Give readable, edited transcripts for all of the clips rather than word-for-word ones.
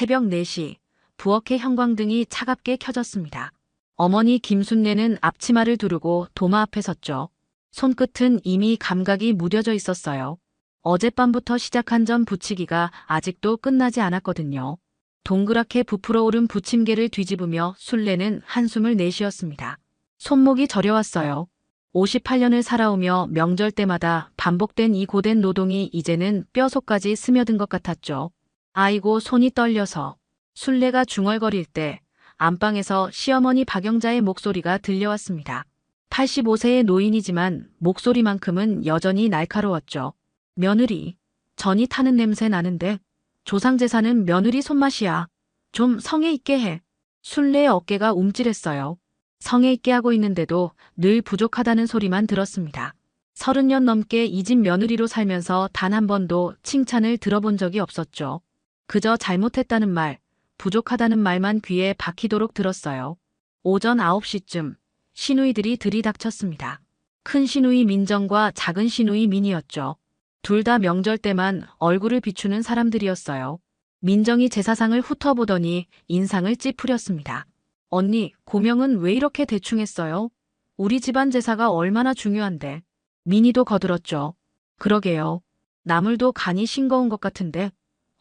새벽 4시, 부엌의 형광등이 차갑게 켜졌습니다. 어머니 김순례는 앞치마를 두르고 도마 앞에 섰죠. 손끝은 이미 감각이 무뎌져 있었어요. 어젯밤부터 시작한 전 부치기가 아직도 끝나지 않았거든요. 동그랗게 부풀어 오른 부침개를 뒤집으며 순례는 한숨을 내쉬었습니다. 손목이 저려왔어요. 58년을 살아오며 명절 때마다 반복된 이 고된 노동이 이제는 뼈속까지 스며든 것 같았죠. 아이고 손이 떨려서. 순례가 중얼거릴 때 안방에서 시어머니 박영자의 목소리가 들려왔습니다. 85세의 노인이지만 목소리만큼은 여전히 날카로웠죠. 며느리, 전이 타는 냄새 나는데 조상제사는 며느리 손맛이야. 좀 성의 있게 해. 순례의 어깨가 움찔했어요. 성의 있게 하고 있는데도 늘 부족하다는 소리만 들었습니다. 30년 넘게 이 집 며느리로 살면서 단 한 번도 칭찬을 들어본 적이 없었죠. 그저 잘못했다는 말, 부족하다는 말만 귀에 박히도록 들었어요. 오전 9시쯤 시누이들이 들이닥쳤습니다. 큰 시누이 민정과 작은 시누이 민이었죠. 둘 다 명절 때만 얼굴을 비추는 사람들이었어요. 민정이 제사상을 훑어보더니 인상을 찌푸렸습니다. 언니, 고명은 왜 이렇게 대충 했어요? 우리 집안 제사가 얼마나 중요한데. 민이도 거들었죠. 그러게요. 나물도 간이 싱거운 것 같은데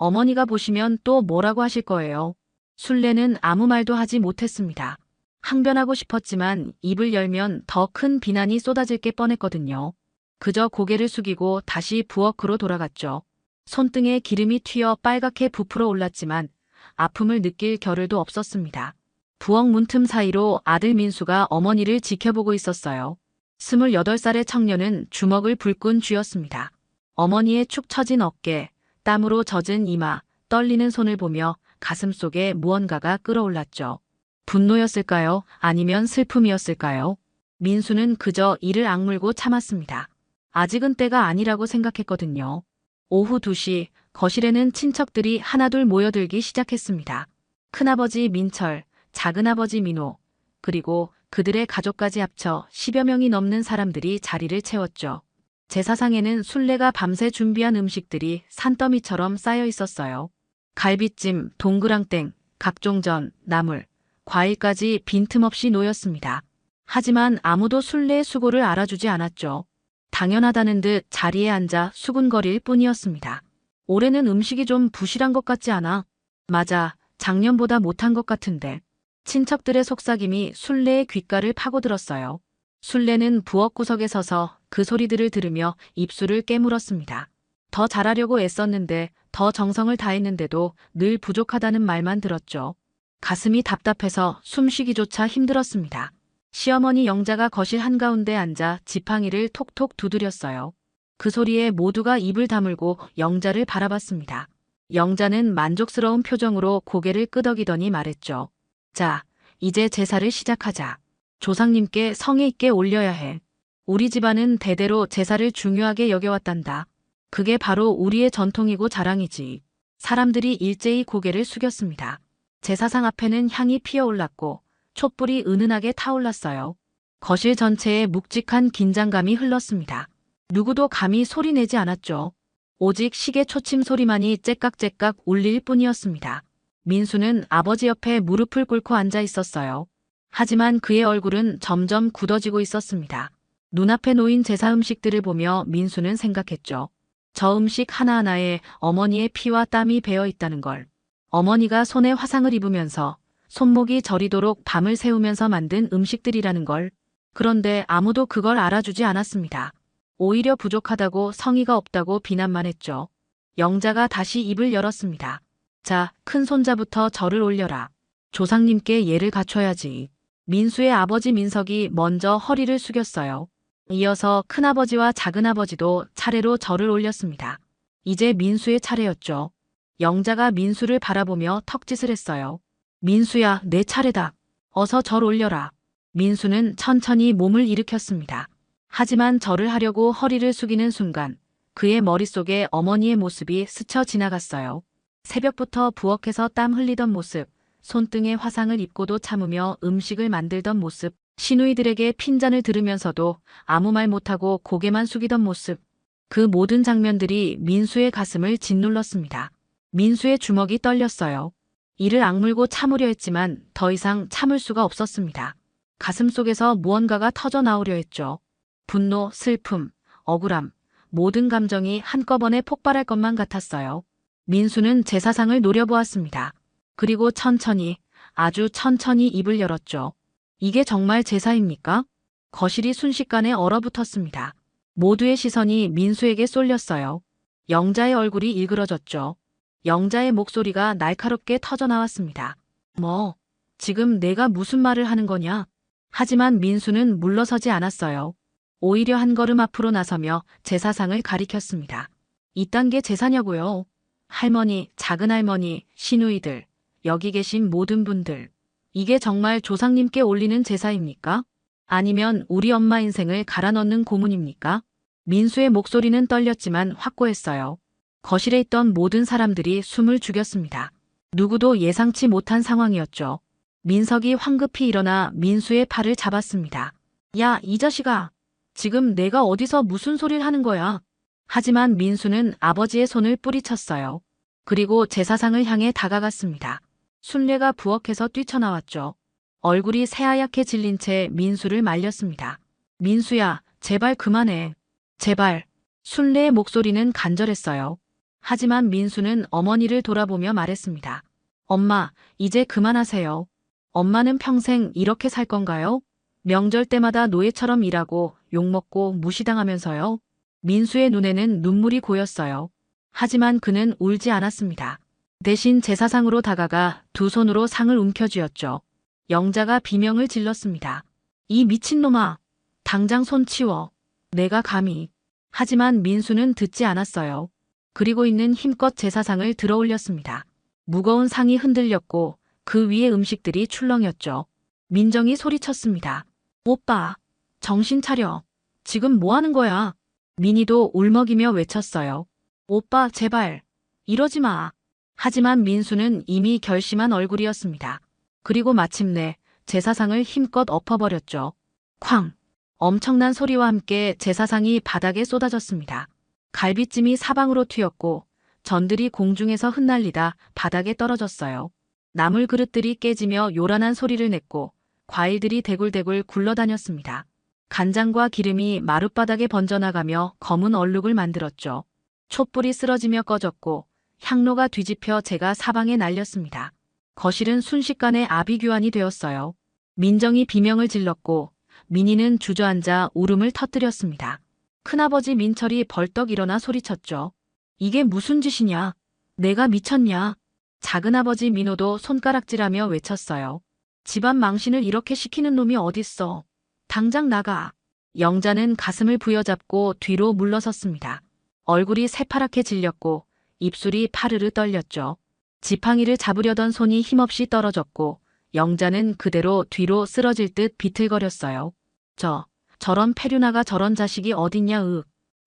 어머니가 보시면 또 뭐라고 하실 거예요. 순례는 아무 말도 하지 못했습니다. 항변하고 싶었지만 입을 열면 더 큰 비난이 쏟아질 게 뻔했거든요. 그저 고개를 숙이고 다시 부엌으로 돌아갔죠. 손등에 기름이 튀어 빨갛게 부풀어 올랐지만 아픔을 느낄 겨를도 없었습니다. 부엌 문틈 사이로 아들 민수가 어머니를 지켜보고 있었어요. 28살의 청년은 주먹을 불끈 쥐었습니다. 어머니의 축 처진 어깨, 땀으로 젖은 이마, 떨리는 손을 보며 가슴속에 무언가가 끓어올랐죠. 분노였을까요? 아니면 슬픔이었을까요? 민수는 그저 이를 악물고 참았습니다. 아직은 때가 아니라고 생각했거든요. 오후 2시, 거실에는 친척들이 하나둘 모여들기 시작했습니다. 큰아버지 민철, 작은아버지 민호, 그리고 그들의 가족까지 합쳐 10여 명이 넘는 사람들이 자리를 채웠죠. 제사상에는 순례가 밤새 준비한 음식들이 산더미처럼 쌓여 있었어요. 갈비찜, 동그랑땡, 각종 전, 나물, 과일까지 빈틈없이 놓였습니다. 하지만 아무도 순례의 수고를 알아주지 않았죠. 당연하다는 듯 자리에 앉아 수군거릴 뿐이었습니다. 올해는 음식이 좀 부실한 것 같지 않아? 맞아, 작년보다 못한 것 같은데. 친척들의 속삭임이 순례의 귓가를 파고들었어요. 순례는 부엌 구석에 서서 그 소리들을 들으며 입술을 깨물었습니다. 더 잘하려고 애썼는데, 더 정성을 다했는데도 늘 부족하다는 말만 들었죠. 가슴이 답답해서 숨쉬기조차 힘들었습니다. 시어머니 영자가 거실 한가운데 앉아 지팡이를 톡톡 두드렸어요. 그 소리에 모두가 입을 다물고 영자를 바라봤습니다. 영자는 만족스러운 표정으로 고개를 끄덕이더니 말했죠. 자, 이제 제사를 시작하자. 조상님께 성의 있게 올려야 해. 우리 집안은 대대로 제사를 중요하게 여겨왔단다. 그게 바로 우리의 전통이고 자랑이지. 사람들이 일제히 고개를 숙였습니다. 제사상 앞에는 향이 피어올랐고 촛불이 은은하게 타올랐어요. 거실 전체에 묵직한 긴장감이 흘렀습니다. 누구도 감히 소리내지 않았죠. 오직 시계 초침 소리만이 째깍째깍 울릴 뿐이었습니다. 민수는 아버지 옆에 무릎을 꿇고 앉아 있었어요. 하지만 그의 얼굴은 점점 굳어지고 있었습니다. 눈앞에 놓인 제사 음식들을 보며 민수는 생각했죠. 저 음식 하나하나에 어머니의 피와 땀이 배어 있다는 걸. 어머니가 손에 화상을 입으면서 손목이 저리도록 밤을 새우면서 만든 음식들이라는 걸. 그런데 아무도 그걸 알아주지 않았습니다. 오히려 부족하다고 성의가 없다고 비난만 했죠. 영자가 다시 입을 열었습니다. 자, 큰 손자부터 절을 올려라. 조상님께 예를 갖춰야지. 민수의 아버지 민석이 먼저 허리를 숙였어요. 이어서 큰아버지와 작은아버지도 차례로 절을 올렸습니다. 이제 민수의 차례였죠. 영자가 민수를 바라보며 턱짓을 했어요. 민수야, 내 차례다. 어서 절 올려라. 민수는 천천히 몸을 일으켰습니다. 하지만 절을 하려고 허리를 숙이는 순간 그의 머릿속에 어머니의 모습이 스쳐 지나갔어요. 새벽부터 부엌에서 땀 흘리던 모습, 손등에 화상을 입고도 참으며 음식을 만들던 모습, 시누이들에게 핀잔을 들으면서도 아무 말 못하고 고개만 숙이던 모습, 그 모든 장면들이 민수의 가슴을 짓눌렀습니다. 민수의 주먹이 떨렸어요. 이를 악물고 참으려 했지만 더 이상 참을 수가 없었습니다. 가슴속에서 무언가가 터져 나오려 했죠. 분노, 슬픔, 억울함, 모든 감정이 한꺼번에 폭발할 것만 같았어요. 민수는 제사상을 노려보았습니다. 그리고 천천히, 아주 천천히 입을 열었죠. 이게 정말 제사입니까? 거실이 순식간에 얼어붙었습니다. 모두의 시선이 민수에게 쏠렸어요. 영자의 얼굴이 일그러졌죠. 영자의 목소리가 날카롭게 터져나왔습니다. 뭐, 지금 내가 무슨 말을 하는 거냐? 하지만 민수는 물러서지 않았어요. 오히려 한 걸음 앞으로 나서며 제사상을 가리켰습니다. 이딴 게 제사냐고요? 할머니, 작은할머니, 시누이들, 여기 계신 모든 분들. 이게 정말 조상님께 올리는 제사입니까? 아니면 우리 엄마 인생을 갈아 넣는 고문입니까? 민수의 목소리는 떨렸지만 확고했어요. 거실에 있던 모든 사람들이 숨을 죽였습니다. 누구도 예상치 못한 상황이었죠. 민석이 황급히 일어나 민수의 팔을 잡았습니다. 야, 이 자식아. 지금 내가 어디서 무슨 소리를 하는 거야? 하지만 민수는 아버지의 손을 뿌리쳤어요. 그리고 제사상을 향해 다가갔습니다. 순례가 부엌에서 뛰쳐나왔죠. 얼굴이 새하얗게 질린 채 민수를 말렸습니다. 민수야, 제발 그만해. 제발. 순례의 목소리는 간절했어요. 하지만 민수는 어머니를 돌아보며 말했습니다. 엄마, 이제 그만하세요. 엄마는 평생 이렇게 살 건가요? 명절 때마다 노예처럼 일하고 욕먹고 무시당하면서요. 민수의 눈에는 눈물이 고였어요. 하지만 그는 울지 않았습니다. 대신 제사상으로 다가가 두 손으로 상을 움켜쥐었죠. 영자가 비명을 질렀습니다. 이 미친놈아, 당장 손 치워. 내가 감히. 하지만 민수는 듣지 않았어요. 그리고 있는 힘껏 제사상을 들어 올렸습니다. 무거운 상이 흔들렸고 그 위에 음식들이 출렁였죠. 민정이 소리쳤습니다. 오빠, 정신 차려. 지금 뭐 하는 거야? 민희도 울먹이며 외쳤어요. 오빠, 제발. 이러지 마. 하지만 민수는 이미 결심한 얼굴이었습니다. 그리고 마침내 제사상을 힘껏 엎어버렸죠. 쾅! 엄청난 소리와 함께 제사상이 바닥에 쏟아졌습니다. 갈비찜이 사방으로 튀었고 전들이 공중에서 흩날리다 바닥에 떨어졌어요. 나물 그릇들이 깨지며 요란한 소리를 냈고 과일들이 대굴대굴 굴러다녔습니다. 간장과 기름이 마룻바닥에 번져나가며 검은 얼룩을 만들었죠. 촛불이 쓰러지며 꺼졌고 향로가 뒤집혀 재가 사방에 날렸습니다. 거실은 순식간에 아비규환이 되었어요. 민정이 비명을 질렀고 민희는 주저앉아 울음을 터뜨렸습니다. 큰아버지 민철이 벌떡 일어나 소리쳤죠. 이게 무슨 짓이냐? 내가 미쳤냐? 작은아버지 민호도 손가락질하며 외쳤어요. 집안 망신을 이렇게 시키는 놈이 어딨어. 당장 나가. 영자는 가슴을 부여잡고 뒤로 물러섰습니다. 얼굴이 새파랗게 질렸고 입술이 파르르 떨렸죠. 지팡이를 잡으려던 손이 힘없이 떨어졌고 영자는 그대로 뒤로 쓰러질 듯 비틀거렸어요. 저런 페류나가 저런 자식이 어딨냐 으.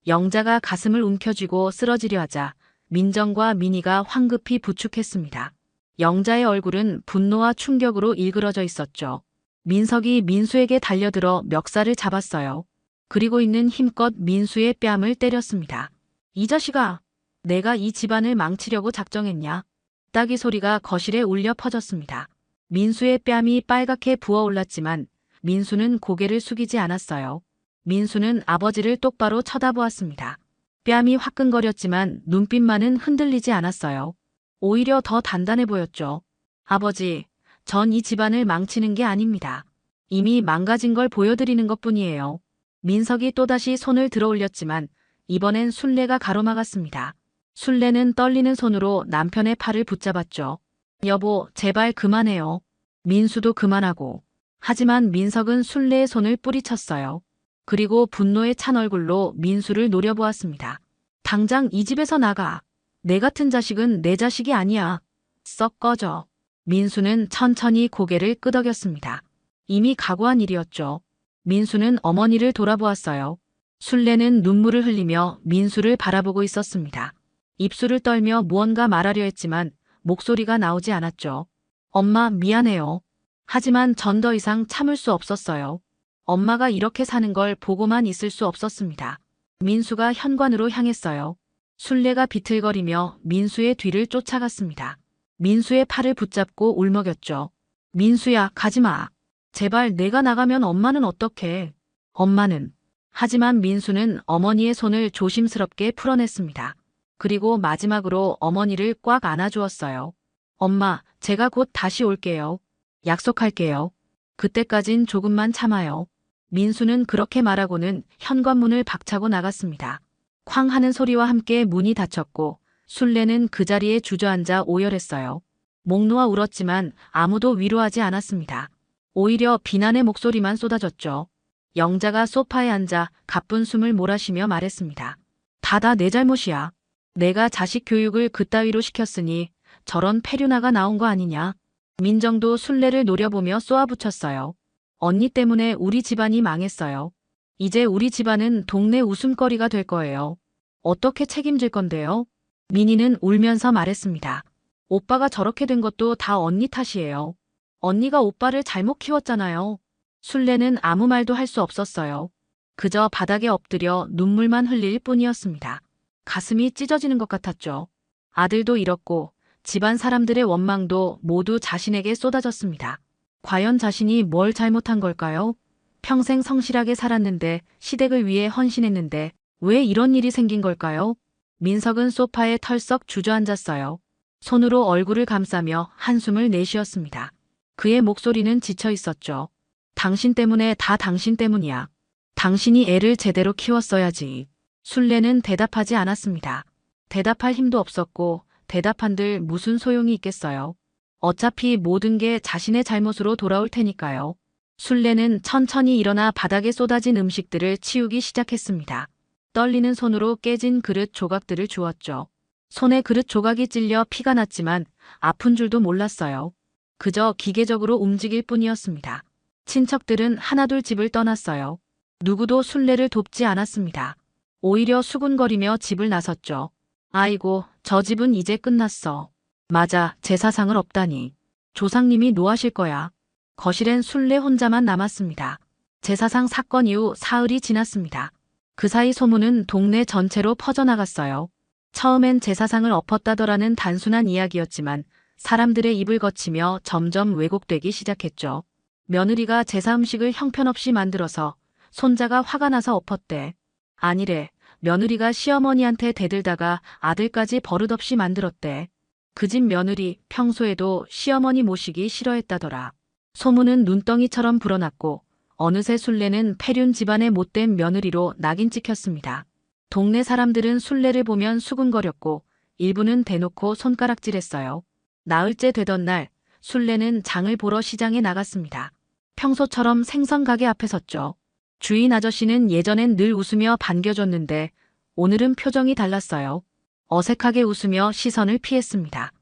영자가 가슴을 움켜쥐고 쓰러지려 하자 민정과 민희가 황급히 부축했습니다. 영자의 얼굴은 분노와 충격으로 일그러져 있었죠. 민석이 민수에게 달려들어 멱살을 잡았어요. 그리고 있는 힘껏 민수의 뺨을 때렸습니다. 이 자식아, 내가 이 집안을 망치려고 작정했냐? 따기 소리가 거실에 울려 퍼졌습니다. 민수의 뺨이 빨갛게 부어올랐지만 민수는 고개를 숙이지 않았어요. 민수는 아버지를 똑바로 쳐다보았습니다. 뺨이 화끈거렸지만 눈빛만은 흔들리지 않았어요. 오히려 더 단단해 보였죠. 아버지, 전 이 집안을 망치는 게 아닙니다. 이미 망가진 걸 보여드리는 것뿐이에요. 민석이 또다시 손을 들어 올렸지만 이번엔 순례가 가로막았습니다. 순례는 떨리는 손으로 남편의 팔을 붙잡았죠. 여보, 제발 그만해요. 민수도 그만하고. 하지만 민석은 순례의 손을 뿌리쳤어요. 그리고 분노에 찬 얼굴로 민수를 노려보았습니다. 당장 이 집에서 나가. 내 같은 자식은 내 자식이 아니야. 썩 꺼져. 민수는 천천히 고개를 끄덕였습니다. 이미 각오한 일이었죠. 민수는 어머니를 돌아보았어요. 순례는 눈물을 흘리며 민수를 바라보고 있었습니다. 입술을 떨며 무언가 말하려 했지만 목소리가 나오지 않았죠. 엄마, 미안해요. 하지만 전 더 이상 참을 수 없었어요. 엄마가 이렇게 사는 걸 보고만 있을 수 없었습니다. 민수가 현관으로 향했어요. 순례가 비틀거리며 민수의 뒤를 쫓아갔습니다. 민수의 팔을 붙잡고 울먹였죠. 민수야, 가지마. 제발 내가 나가면 엄마는 어떡해. 엄마는. 하지만 민수는 어머니의 손을 조심스럽게 풀어냈습니다. 그리고 마지막으로 어머니를 꽉 안아주었어요. 엄마, 제가 곧 다시 올게요. 약속할게요. 그때까진 조금만 참아요. 민수는 그렇게 말하고는 현관문을 박차고 나갔습니다. 쾅 하는 소리와 함께 문이 닫혔고 순례는 그 자리에 주저앉아 오열했어요. 목 놓아 울었지만 아무도 위로하지 않았습니다. 오히려 비난의 목소리만 쏟아졌죠. 영자가 소파에 앉아 가쁜 숨을 몰아쉬며 말했습니다. 다 내 잘못이야. 내가 자식 교육을 그따위로 시켰으니 저런 폐륜아가 나온 거 아니냐. 민정도 순례를 노려보며 쏘아붙였어요. 언니 때문에 우리 집안이 망했어요. 이제 우리 집안은 동네 웃음거리가 될 거예요. 어떻게 책임질 건데요? 민희는 울면서 말했습니다. 오빠가 저렇게 된 것도 다 언니 탓이에요. 언니가 오빠를 잘못 키웠잖아요. 순례는 아무 말도 할 수 없었어요. 그저 바닥에 엎드려 눈물만 흘릴 뿐이었습니다. 가슴이 찢어지는 것 같았죠. 아들도 잃었고 집안 사람들의 원망도 모두 자신에게 쏟아졌습니다. 과연 자신이 뭘 잘못한 걸까요? 평생 성실하게 살았는데 시댁을 위해 헌신했는데 왜 이런 일이 생긴 걸까요? 민석은 소파에 털썩 주저앉았어요. 손으로 얼굴을 감싸며 한숨을 내쉬었습니다. 그의 목소리는 지쳐 있었죠. 당신 때문에 다 당신 때문이야. 당신이 애를 제대로 키웠어야지. 순례는 대답하지 않았습니다. 대답할 힘도 없었고 대답한들 무슨 소용이 있겠어요. 어차피 모든 게 자신의 잘못으로 돌아올 테니까요. 순례는 천천히 일어나 바닥에 쏟아진 음식들을 치우기 시작했습니다. 떨리는 손으로 깨진 그릇 조각들을 주웠죠. 손에 그릇 조각이 찔려 피가 났지만 아픈 줄도 몰랐어요. 그저 기계적으로 움직일 뿐이었습니다. 친척들은 하나둘 집을 떠났어요. 누구도 순례를 돕지 않았습니다. 오히려 수군거리며 집을 나섰죠. 아이고, 저 집은 이제 끝났어. 맞아, 제사상을 없다니. 조상님이 노하실 거야. 거실엔 순례 혼자만 남았습니다. 제사상 사건 이후 사흘이 지났습니다. 그 사이 소문은 동네 전체로 퍼져나갔어요. 처음엔 제사상을 엎었다더라는 단순한 이야기였지만 사람들의 입을 거치며 점점 왜곡되기 시작했죠. 며느리가 제사 음식을 형편없이 만들어서 손자가 화가 나서 엎었대. 아니래. 며느리가 시어머니한테 대들다가 아들까지 버릇없이 만들었대. 그 집 며느리 평소에도 시어머니 모시기 싫어했다더라. 소문은 눈덩이처럼 불어났고 어느새 순례는 폐륜 집안의 못된 며느리로 낙인 찍혔습니다. 동네 사람들은 순례를 보면 수군거렸고 일부는 대놓고 손가락질했어요. 나흘째 되던 날 순례는 장을 보러 시장에 나갔습니다. 평소처럼 생선 가게 앞에 섰죠. 주인 아저씨는 예전엔 늘 웃으며 반겨줬는데 오늘은 표정이 달랐어요. 어색하게 웃으며 시선을 피했습니다.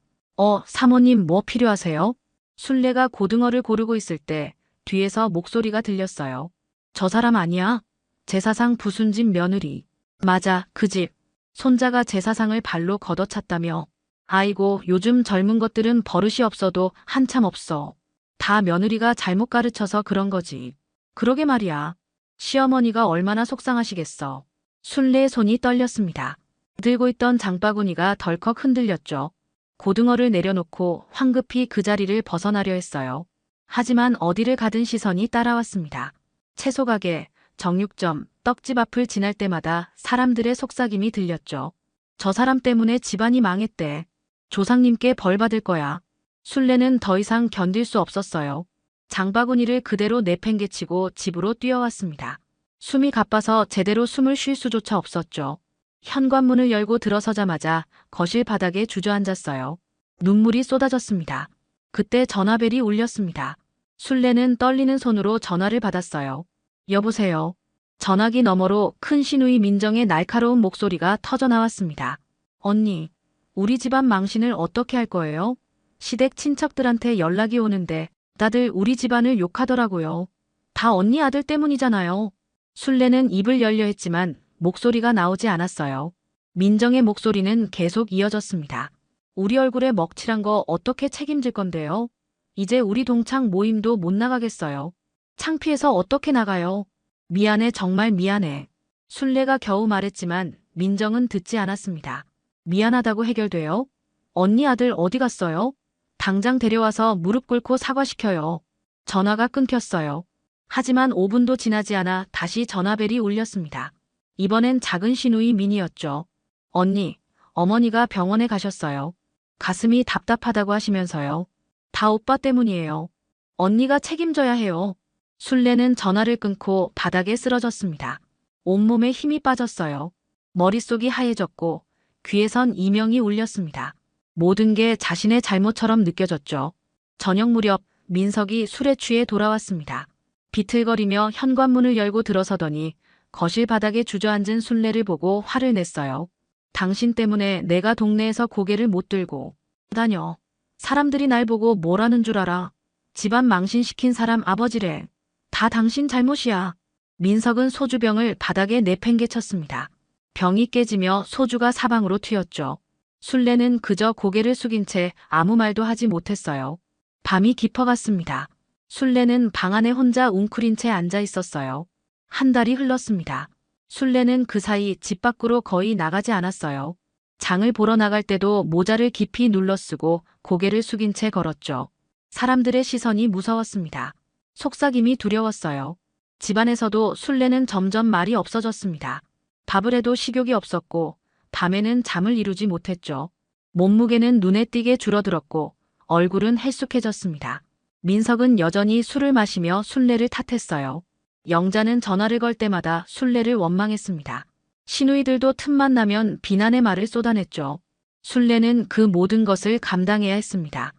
사모님 뭐 필요하세요? 순례가 고등어를 고르고 있을 때 뒤에서 목소리가 들렸어요. 저 사람 아니야? 제사상 부순집 며느리. 맞아, 그 집. 손자가 제사상을 발로 걷어찼다며. 아이고, 요즘 젊은 것들은 버릇이 없어도 한참 없어. 다 며느리가 잘못 가르쳐서 그런 거지. 그러게 말이야. 시어머니가 얼마나 속상하시겠어. 순례의 손이 떨렸습니다. 들고 있던 장바구니가 덜컥 흔들렸죠. 고등어를 내려놓고 황급히 그 자리를 벗어나려 했어요. 하지만 어디를 가든 시선이 따라왔습니다. 채소가게, 정육점, 떡집 앞을 지날 때마다 사람들의 속삭임이 들렸죠. 저 사람 때문에 집안이 망했대. 조상님께 벌 받을 거야. 순례는 더 이상 견딜 수 없었어요. 장바구니를 그대로 내팽개치고 집으로 뛰어왔습니다. 숨이 가빠서 제대로 숨을 쉴 수조차 없었죠. 현관문을 열고 들어서자마자 거실 바닥에 주저앉았어요. 눈물이 쏟아졌습니다. 그때 전화벨이 울렸습니다. 순례는 떨리는 손으로 전화를 받았어요. 여보세요. 전화기 너머로 큰 시누이 민정의 날카로운 목소리가 터져나왔습니다. 언니, 우리 집안 망신을 어떻게 할 거예요? 시댁 친척들한테 연락이 오는데 다들 우리 집안을 욕하더라고요. 다 언니 아들 때문이잖아요. 순례는 입을 열려 했지만 목소리가 나오지 않았어요. 민정의 목소리는 계속 이어졌습니다. 우리 얼굴에 먹칠한 거 어떻게 책임질 건데요? 이제 우리 동창 모임도 못 나가겠어요. 창피해서 어떻게 나가요? 미안해, 정말 미안해. 순례가 겨우 말했지만 민정은 듣지 않았습니다. 미안하다고 해결돼요? 언니 아들 어디 갔어요? 당장 데려와서 무릎 꿇고 사과시켜요. 전화가 끊겼어요. 하지만 5분도 지나지 않아 다시 전화벨이 울렸습니다. 이번엔 작은 시누이 민이었죠. 언니, 어머니가 병원에 가셨어요. 가슴이 답답하다고 하시면서요. 다 오빠 때문이에요. 언니가 책임져야 해요. 술래는 전화를 끊고 바닥에 쓰러졌습니다. 온몸에 힘이 빠졌어요. 머릿속이 하얘졌고 귀에선 이명이 울렸습니다. 모든 게 자신의 잘못처럼 느껴졌죠. 저녁 무렵 민석이 술에 취해 돌아왔습니다. 비틀거리며 현관문을 열고 들어서더니 거실 바닥에 주저앉은 술래를 보고 화를 냈어요. 당신 때문에 내가 동네에서 고개를 못 들고 다녀. 사람들이 날 보고 뭐라는 줄 알아. 집안 망신시킨 사람 아버지래. 다 당신 잘못이야. 민석은 소주병을 바닥에 내팽개쳤습니다. 병이 깨지며 소주가 사방으로 튀었죠. 술래는 그저 고개를 숙인 채 아무 말도 하지 못했어요. 밤이 깊어갔습니다. 술래는 방 안에 혼자 웅크린 채 앉아 있었어요. 한 달이 흘렀습니다. 술래는 그 사이 집 밖으로 거의 나가지 않았어요. 장을 보러 나갈 때도 모자를 깊이 눌러 쓰고 고개를 숙인 채 걸었죠. 사람들의 시선이 무서웠습니다. 속삭임이 두려웠어요. 집안에서도 술래는 점점 말이 없어졌습니다. 밥을 해도 식욕이 없었고 밤에는 잠을 이루지 못했죠. 몸무게는 눈에 띄게 줄어들었고 얼굴은 헬쑥해졌습니다. 민석은 여전히 술을 마시며 술래를 탓했어요. 영자는 전화를 걸 때마다 술래를 원망했습니다. 시누이들도 틈만 나면 비난의 말을 쏟아냈죠. 술래는 그 모든 것을 감당해야 했습니다.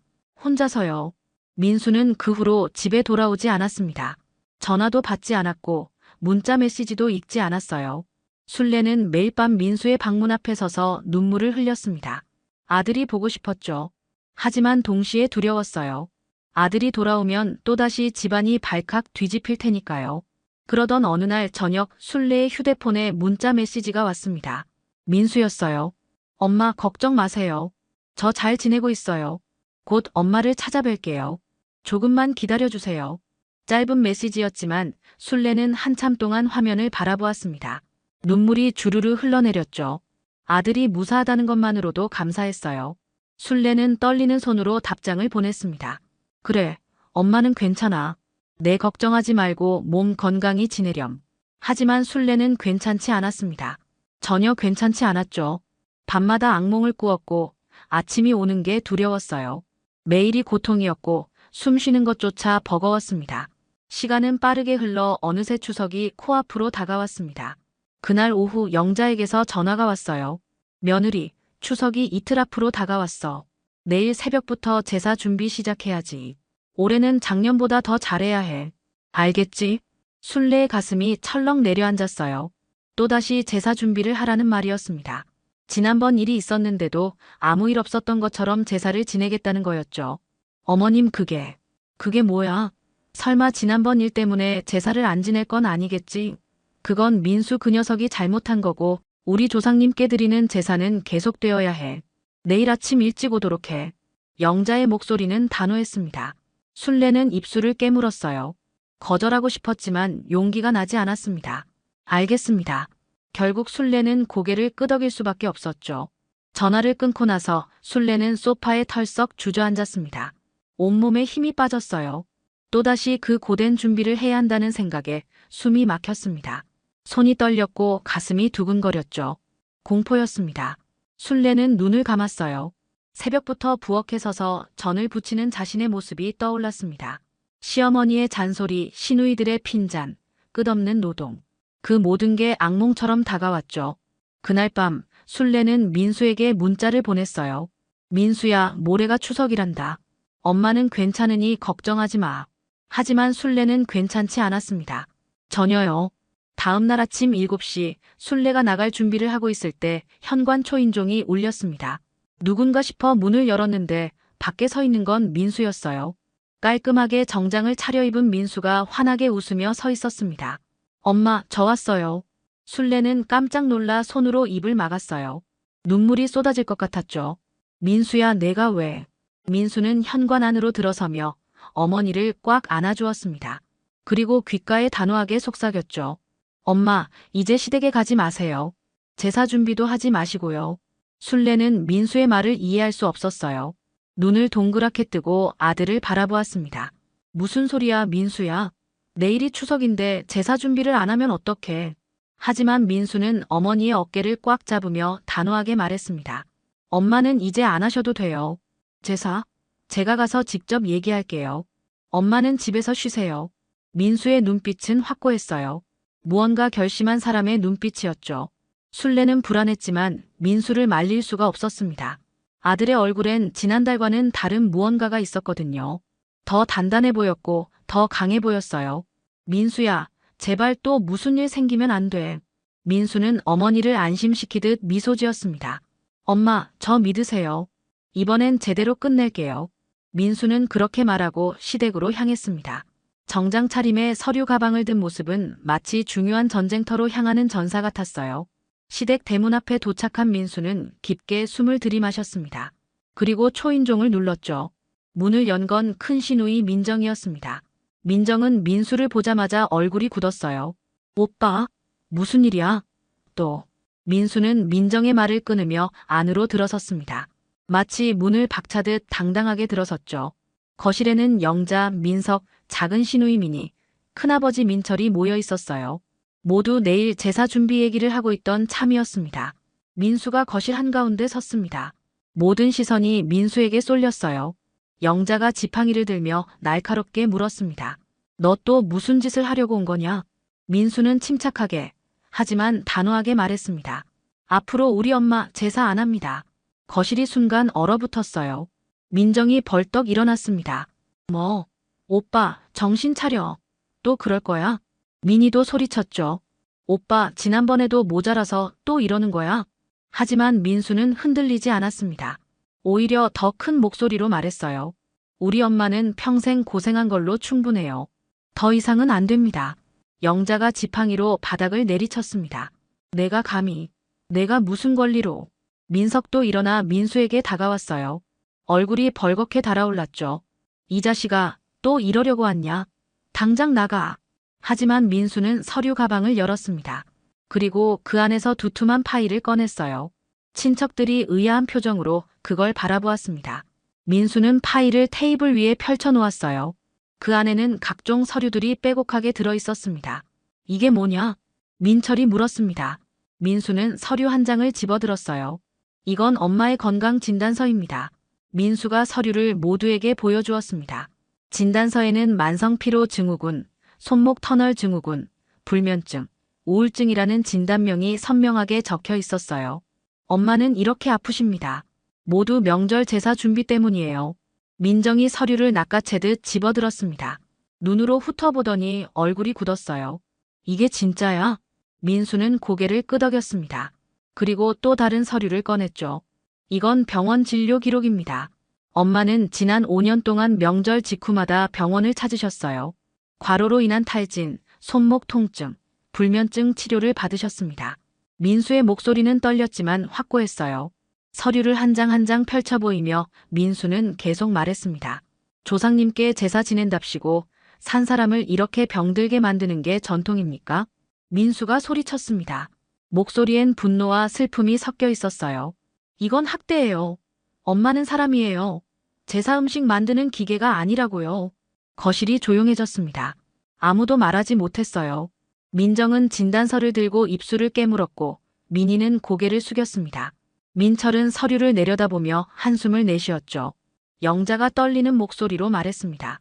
혼자서요. 민수는 그 후로 집에 돌아오지 않았습니다. 전화도 받지 않았고 문자 메시지도 읽지 않았어요. 술래는 매일 밤 민수의 방문 앞에 서서 눈물을 흘렸습니다. 아들이 보고 싶었죠. 하지만 동시에 두려웠어요. 아들이 돌아오면 또다시 집안이 발칵 뒤집힐 테니까요. 그러던 어느 날 저녁 술래의 휴대폰에 문자 메시지가 왔습니다. 민수였어요. 엄마 걱정 마세요. 저 잘 지내고 있어요. 곧 엄마를 찾아뵐게요. 조금만 기다려주세요. 짧은 메시지였지만 술래는 한참 동안 화면을 바라보았습니다. 눈물이 주르르 흘러내렸죠. 아들이 무사하다는 것만으로도 감사했어요. 술래는 떨리는 손으로 답장을 보냈습니다. 그래, 엄마는 괜찮아. 내 걱정하지 말고 몸 건강히 지내렴. 하지만 술래는 괜찮지 않았습니다. 전혀 괜찮지 않았죠. 밤마다 악몽을 꾸었고 아침이 오는 게 두려웠어요. 매일이 고통이었고 숨 쉬는 것조차 버거웠습니다. 시간은 빠르게 흘러 어느새 추석이 코앞으로 다가왔습니다. 그날 오후 영자에게서 전화가 왔어요. 며느리, 추석이 이틀 앞으로 다가왔어. 내일 새벽부터 제사 준비 시작해야지. 올해는 작년보다 더 잘해야 해. 알겠지? 술래의 가슴이 철렁 내려앉았어요. 또다시 제사 준비를 하라는 말이었습니다. 지난번 일이 있었는데도 아무 일 없었던 것처럼 제사를 지내겠다는 거였죠. 어머님 그게 뭐야? 설마 지난번 일 때문에 제사를 안 지낼 건 아니겠지? 그건 민수 그 녀석이 잘못한 거고 우리 조상님께 드리는 제사는 계속되어야 해. 내일 아침 일찍 오도록 해. 영자의 목소리는 단호했습니다. 술래는 입술을 깨물었어요. 거절하고 싶었지만 용기가 나지 않았습니다. 알겠습니다. 결국 술래는 고개를 끄덕일 수밖에 없었죠. 전화를 끊고 나서 술래는 소파에 털썩 주저앉았습니다. 온몸에 힘이 빠졌어요. 또다시 그 고된 준비를 해야 한다는 생각에 숨이 막혔습니다. 손이 떨렸고 가슴이 두근거렸죠. 공포였습니다. 술래는 눈을 감았어요. 새벽부터 부엌에 서서 전을 부치는 자신의 모습이 떠올랐습니다. 시어머니의 잔소리, 시누이들의 핀잔, 끝없는 노동. 그 모든 게 악몽처럼 다가왔죠. 그날 밤 술래는 민수에게 문자를 보냈어요. 민수야, 모레가 추석이란다. 엄마는 괜찮으니 걱정하지 마. 하지만 술래는 괜찮지 않았습니다. 전혀요. 다음 날 아침 7시 술래가 나갈 준비를 하고 있을 때 현관 초인종이 울렸습니다. 누군가 싶어 문을 열었는데 밖에 서 있는 건 민수였어요. 깔끔하게 정장을 차려입은 민수가 환하게 웃으며 서 있었습니다. 엄마, 저 왔어요. 술래는 깜짝 놀라 손으로 입을 막았어요. 눈물이 쏟아질 것 같았죠. 민수야, 내가 왜? 민수는 현관 안으로 들어서며 어머니를 꽉 안아주었습니다. 그리고 귓가에 단호하게 속삭였죠. 엄마, 이제 시댁에 가지 마세요. 제사 준비도 하지 마시고요. 술래는 민수의 말을 이해할 수 없었어요. 눈을 동그랗게 뜨고 아들을 바라보았습니다. 무슨 소리야, 민수야. 내일이 추석인데 제사 준비를 안 하면 어떡해. 하지만 민수는 어머니의 어깨를 꽉 잡으며 단호하게 말했습니다. 엄마는 이제 안 하셔도 돼요. 제사? 제가 가서 직접 얘기할게요. 엄마는 집에서 쉬세요. 민수의 눈빛은 확고했어요. 무언가 결심한 사람의 눈빛이었죠. 술래는 불안했지만 민수를 말릴 수가 없었습니다. 아들의 얼굴엔 지난달과는 다른 무언가가 있었거든요. 더 단단해 보였고 더 강해 보였어요. 민수야, 제발 또 무슨 일 생기면 안 돼. 민수는 어머니를 안심시키듯 미소 지었습니다. 엄마, 저 믿으세요. 이번엔 제대로 끝낼게요. 민수는 그렇게 말하고 시댁으로 향했습니다. 정장 차림에 서류 가방을 든 모습은 마치 중요한 전쟁터로 향하는 전사 같았어요. 시댁 대문 앞에 도착한 민수는 깊게 숨을 들이마셨습니다. 그리고 초인종을 눌렀죠. 문을 연 건 큰 시누이 민정이었습니다. 민정은 민수를 보자마자 얼굴이 굳었어요. 오빠, 무슨 일이야? 또. 민수는 민정의 말을 끊으며 안으로 들어섰습니다. 마치 문을 박차듯 당당하게 들어섰죠. 거실에는 영자, 민석, 작은 시누이 민희, 큰아버지 민철이 모여 있었어요. 모두 내일 제사 준비 얘기를 하고 있던 참이었습니다. 민수가 거실 한가운데 섰습니다. 모든 시선이 민수에게 쏠렸어요. 영자가 지팡이를 들며 날카롭게 물었습니다. 너 또 무슨 짓을 하려고 온 거냐? 민수는 침착하게, 하지만 단호하게 말했습니다. 앞으로 우리 엄마 제사 안 합니다. 거실이 순간 얼어붙었어요. 민정이 벌떡 일어났습니다. 뭐? 오빠, 정신 차려. 또 그럴 거야? 민희도 소리쳤죠. 오빠, 지난번에도 모자라서 또 이러는 거야? 하지만 민수는 흔들리지 않았습니다. 오히려 더 큰 목소리로 말했어요. 우리 엄마는 평생 고생한 걸로 충분해요. 더 이상은 안 됩니다. 영자가 지팡이로 바닥을 내리쳤습니다. 내가 감히, 내가 무슨 권리로. 민석도 일어나 민수에게 다가왔어요. 얼굴이 벌겋게 달아올랐죠. 이 자식아, 또 이러려고 왔냐? 당장 나가. 하지만 민수는 서류 가방을 열었습니다. 그리고 그 안에서 두툼한 파일을 꺼냈어요. 친척들이 의아한 표정으로 그걸 바라보았습니다. 민수는 파일을 테이블 위에 펼쳐놓았어요. 그 안에는 각종 서류들이 빼곡하게 들어있었습니다. 이게 뭐냐? 민철이 물었습니다. 민수는 서류 한 장을 집어들었어요. 이건 엄마의 건강 진단서입니다. 민수가 서류를 모두에게 보여주었습니다. 진단서에는 만성피로 증후군, 손목 터널 증후군, 불면증, 우울증이라는 진단명이 선명하게 적혀 있었어요. 엄마는 이렇게 아프십니다. 모두 명절 제사 준비 때문이에요. 민정이 서류를 낚아채듯 집어들었습니다. 눈으로 훑어보더니 얼굴이 굳었어요. 이게 진짜야? 민수는 고개를 끄덕였습니다. 그리고 또 다른 서류를 꺼냈죠. 이건 병원 진료 기록입니다. 엄마는 지난 5년 동안 명절 직후마다 병원을 찾으셨어요. 과로로 인한 탈진, 손목 통증, 불면증 치료를 받으셨습니다. 민수의 목소리는 떨렸지만 확고했어요. 서류를 한 장 한 장 펼쳐 보이며 민수는 계속 말했습니다. 조상님께 제사 지낸답시고 산 사람을 이렇게 병들게 만드는 게 전통입니까? 민수가 소리쳤습니다. 목소리엔 분노와 슬픔이 섞여 있었어요. 이건 학대예요. 엄마는 사람이에요. 제사 음식 만드는 기계가 아니라고요. 거실이 조용해졌습니다. 아무도 말하지 못했어요. 민정은 진단서를 들고 입술을 깨물었고 민희는 고개를 숙였습니다. 민철은 서류를 내려다보며 한숨을 내쉬었죠. 영자가 떨리는 목소리로 말했습니다.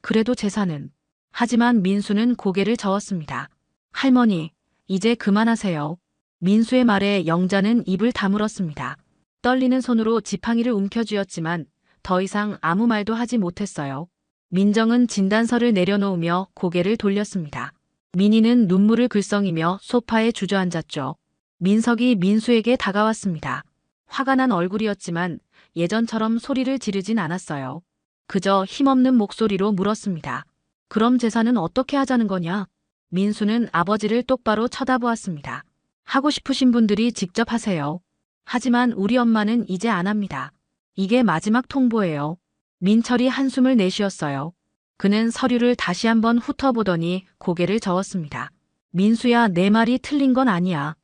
그래도 제사는. 하지만 민수는 고개를 저었습니다. 할머니, 이제 그만하세요. 민수의 말에 영자는 입을 다물었습니다. 떨리는 손으로 지팡이를 움켜쥐었지만 더 이상 아무 말도 하지 못했어요. 민정은 진단서를 내려놓으며 고개를 돌렸습니다. 민희는 눈물을 글썽이며 소파에 주저앉았죠. 민석이 민수에게 다가왔습니다. 화가 난 얼굴이었지만 예전처럼 소리를 지르진 않았어요. 그저 힘없는 목소리로 물었습니다. 그럼 제사는 어떻게 하자는 거냐? 민수는 아버지를 똑바로 쳐다보았습니다. 하고 싶으신 분들이 직접 하세요. 하지만 우리 엄마는 이제 안 합니다. 이게 마지막 통보예요. 민철이 한숨을 내쉬었어요. 그는 서류를 다시 한번 훑어보더니 고개를 저었습니다. 민수야, 내 말이 틀린 건 아니야.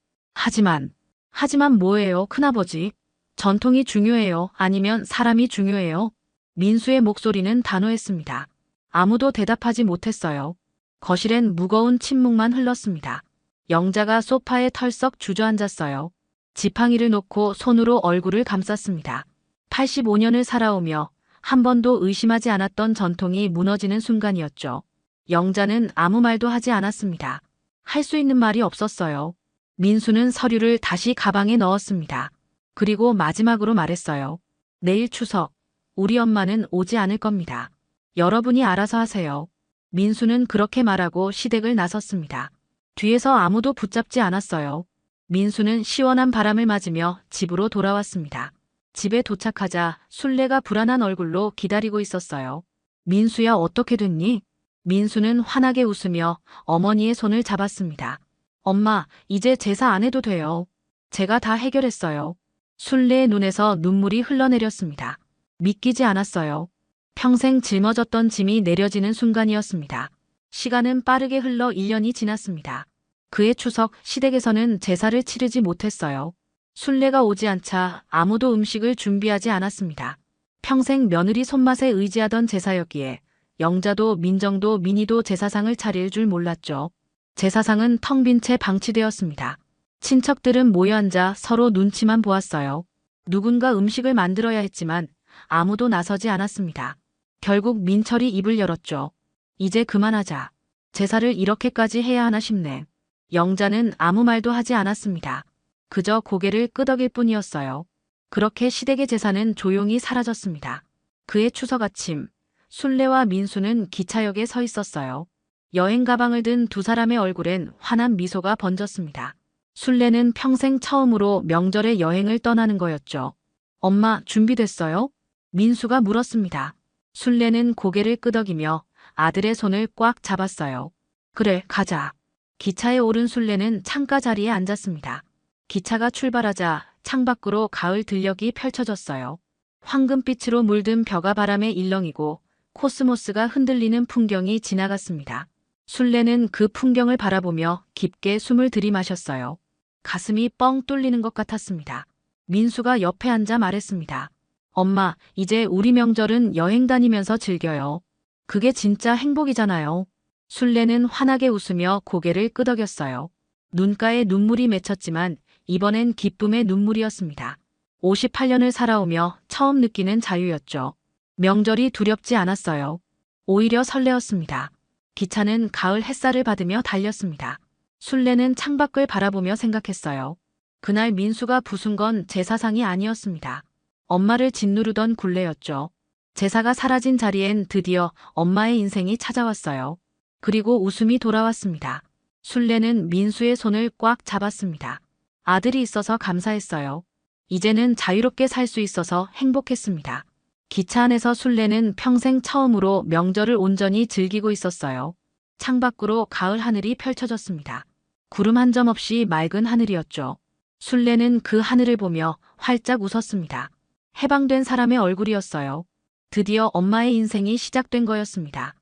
하지만 뭐예요, 큰아버지? 전통이 중요해요? 아니면 사람이 중요해요? 민수의 목소리는 단호했습니다. 아무도 대답하지 못했어요. 거실엔 무거운 침묵만 흘렀습니다. 영자가 소파에 털썩 주저앉았어요. 지팡이를 놓고 손으로 얼굴을 감쌌습니다. 85년을 살아오며 한 번도 의심하지 않았던 전통이 무너지는 순간이었죠. 영자는 아무 말도 하지 않았습니다. 할 수 있는 말이 없었어요. 민수는 서류를 다시 가방에 넣었습니다. 그리고 마지막으로 말했어요. 내일 추석, 우리 엄마는 오지 않을 겁니다. 여러분이 알아서 하세요. 민수는 그렇게 말하고 시댁을 나섰습니다. 뒤에서 아무도 붙잡지 않았어요. 민수는 시원한 바람을 맞으며 집으로 돌아왔습니다. 집에 도착하자 순례가 불안한 얼굴로 기다리고 있었어요. 민수야, 어떻게 됐니? 민수는 환하게 웃으며 어머니의 손을 잡았습니다. 엄마, 이제 제사 안 해도 돼요. 제가 다 해결했어요. 순례의 눈에서 눈물이 흘러내렸습니다. 믿기지 않았어요. 평생 짊어졌던 짐이 내려지는 순간이었습니다. 시간은 빠르게 흘러 1년이 지났습니다. 그해 추석, 시댁에서는 제사를 치르지 못했어요. 순례가 오지 않자 아무도 음식을 준비하지 않았습니다. 평생 며느리 손맛에 의지하던 제사였기에 영자도 민정도 민희도 제사상을 차릴 줄 몰랐죠. 제사상은 텅 빈 채 방치되었습니다. 친척들은 모여 앉아 서로 눈치만 보았어요. 누군가 음식을 만들어야 했지만 아무도 나서지 않았습니다. 결국 민철이 입을 열었죠. 이제 그만하자. 제사를 이렇게까지 해야 하나 싶네. 영자는 아무 말도 하지 않았습니다. 그저 고개를 끄덕일 뿐이었어요. 그렇게 시댁의 제사는 조용히 사라졌습니다. 그해 추석 아침, 순례와 민수는 기차역에 서 있었어요. 여행 가방을 든 두 사람의 얼굴엔 환한 미소가 번졌습니다. 순례는 평생 처음으로 명절에 여행을 떠나는 거였죠. 엄마, 준비됐어요? 민수가 물었습니다. 순례는 고개를 끄덕이며 아들의 손을 꽉 잡았어요. 그래, 가자. 기차에 오른 순례는 창가 자리에 앉았습니다. 기차가 출발하자 창밖으로 가을 들녘이 펼쳐졌어요. 황금빛으로 물든 벼가 바람에 일렁이고 코스모스가 흔들리는 풍경이 지나갔습니다. 순례는 그 풍경을 바라보며 깊게 숨을 들이마셨어요. 가슴이 뻥 뚫리는 것 같았습니다. 민수가 옆에 앉아 말했습니다. 엄마, 이제 우리 명절은 여행 다니면서 즐겨요. 그게 진짜 행복이잖아요. 순례는 환하게 웃으며 고개를 끄덕였어요. 눈가에 눈물이 맺혔지만 이번엔 기쁨의 눈물이었습니다. 58년을 살아오며 처음 느끼는 자유였죠. 명절이 두렵지 않았어요. 오히려 설레었습니다. 기차는 가을 햇살을 받으며 달렸습니다. 순례는 창밖을 바라보며 생각했어요. 그날 민수가 부순 건 제사상이 아니었습니다. 엄마를 짓누르던 굴레였죠. 제사가 사라진 자리엔 드디어 엄마의 인생이 찾아왔어요. 그리고 웃음이 돌아왔습니다. 순례는 민수의 손을 꽉 잡았습니다. 아들이 있어서 감사했어요. 이제는 자유롭게 살 수 있어서 행복했습니다. 기차 안에서 순례는 평생 처음으로 명절을 온전히 즐기고 있었어요. 창밖으로 가을 하늘이 펼쳐졌습니다. 구름 한 점 없이 맑은 하늘이었죠. 순례는 그 하늘을 보며 활짝 웃었습니다. 해방된 사람의 얼굴이었어요. 드디어 엄마의 인생이 시작된 거였습니다.